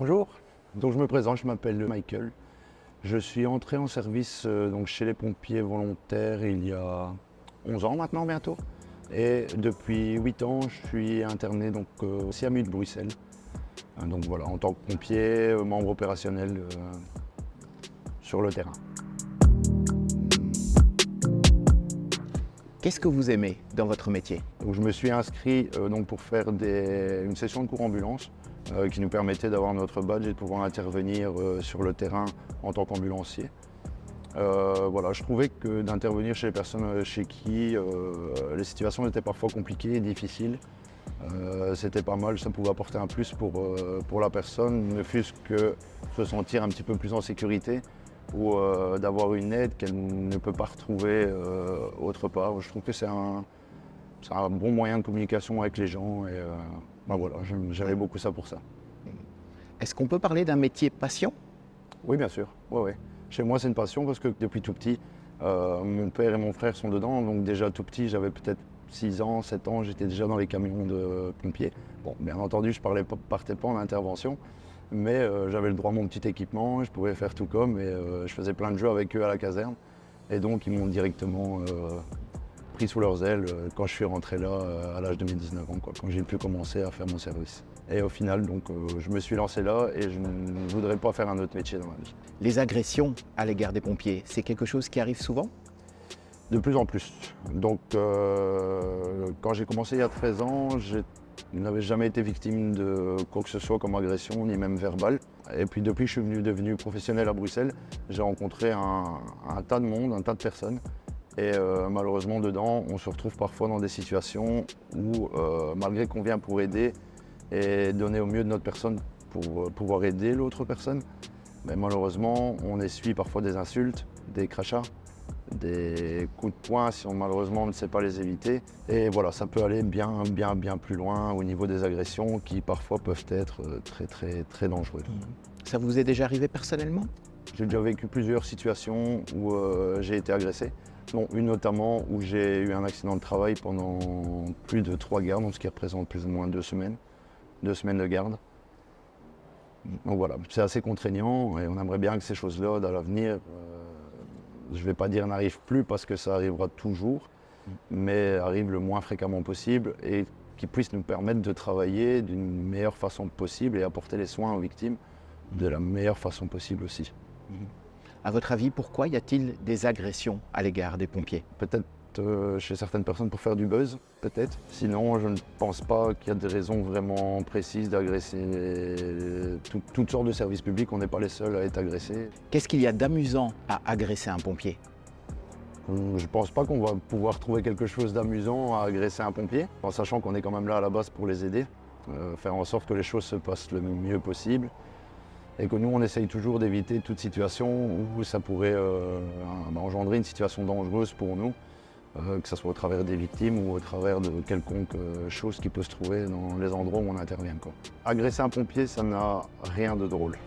Bonjour, donc je me présente, je m'appelle Michael. Je suis entré en service donc chez les pompiers volontaires il y a 11 ans maintenant bientôt. Et depuis 8 ans, je suis interné donc, au CMU de Bruxelles. Donc voilà, en tant que pompier, membre opérationnel sur le terrain. Qu'est-ce que vous aimez dans votre métier? Donc, je me suis inscrit donc pour faire une session de cours ambulance qui nous permettait d'avoir notre badge et de pouvoir intervenir sur le terrain en tant qu'ambulancier. Voilà, je trouvais que d'intervenir chez les personnes chez qui les situations étaient parfois compliquées et difficiles, c'était pas mal, ça pouvait apporter un plus pour la personne, ne fût-ce que se sentir un petit peu plus en sécurité ou d'avoir une aide qu'elle ne peut pas retrouver autre part. Je trouve que c'est un bon moyen de communication avec les gens et ben voilà, j'aimais beaucoup ça pour ça. Est-ce qu'on peut parler d'un métier passion? Oui, bien sûr. Ouais. Chez moi, c'est une passion parce que depuis tout petit, mon père et mon frère sont dedans. Donc déjà tout petit, j'avais peut-être 6 ans, 7 ans, j'étais déjà dans les camions de pompiers. Bon, bien entendu, je partais pas en intervention, mais j'avais le droit à mon petit équipement, je pouvais faire tout comme et je faisais plein de jeux avec eux à la caserne. Et donc, ils m'ont directement pris sous leurs ailes quand je suis rentré là à l'âge de mes 19 ans, quand j'ai pu commencer à faire mon service. Et au final, donc, je me suis lancé là et je ne voudrais pas faire un autre métier dans ma vie. Les agressions à l'égard des pompiers, c'est quelque chose qui arrive souvent? De plus en plus. Donc, quand j'ai commencé il y a 13 ans, je n'avais jamais été victime de quoi que ce soit comme agression, ni même verbale. Et puis depuis que je suis devenu professionnel à Bruxelles, j'ai rencontré un tas de monde, un tas de personnes. Et malheureusement, dedans, on se retrouve parfois dans des situations où, malgré qu'on vient pour aider et donner au mieux de notre personne pour pouvoir aider l'autre personne, mais malheureusement, on essuie parfois des insultes, des crachats, des coups de poing si malheureusement on ne sait pas les éviter. Et voilà, ça peut aller bien plus loin au niveau des agressions qui parfois peuvent être très dangereuses. Ça vous est déjà arrivé personnellement? J'ai déjà vécu plusieurs situations où j'ai été agressé. Dont une notamment où j'ai eu un accident de travail pendant plus de 3 gardes, ce qui représente plus ou moins 2 semaines de garde. Donc voilà, c'est assez contraignant et on aimerait bien que ces choses-là, dans l'avenir, je ne vais pas dire n'arrivent plus parce que ça arrivera toujours, mais arrivent le moins fréquemment possible et qui puissent nous permettre de travailler d'une meilleure façon possible et apporter les soins aux victimes de la meilleure façon possible aussi. À votre avis, pourquoi y a-t-il des agressions à l'égard des pompiers? Peut-être chez certaines personnes pour faire du buzz, peut-être. Sinon, je ne pense pas qu'il y a des raisons vraiment précises d'agresser toutes sortes de services publics. On n'est pas les seuls à être agressés. Qu'est-ce qu'il y a d'amusant à agresser un pompier? Je ne pense pas qu'on va pouvoir trouver quelque chose d'amusant à agresser un pompier, en sachant qu'on est quand même là à la base pour les aider, faire en sorte que les choses se passent le mieux possible. Et que nous, on essaye toujours d'éviter toute situation où ça pourrait engendrer une situation dangereuse pour nous, que ce soit au travers des victimes ou au travers de quelconque chose qui peut se trouver dans les endroits où on intervient. Agresser un pompier, ça n'a rien de drôle.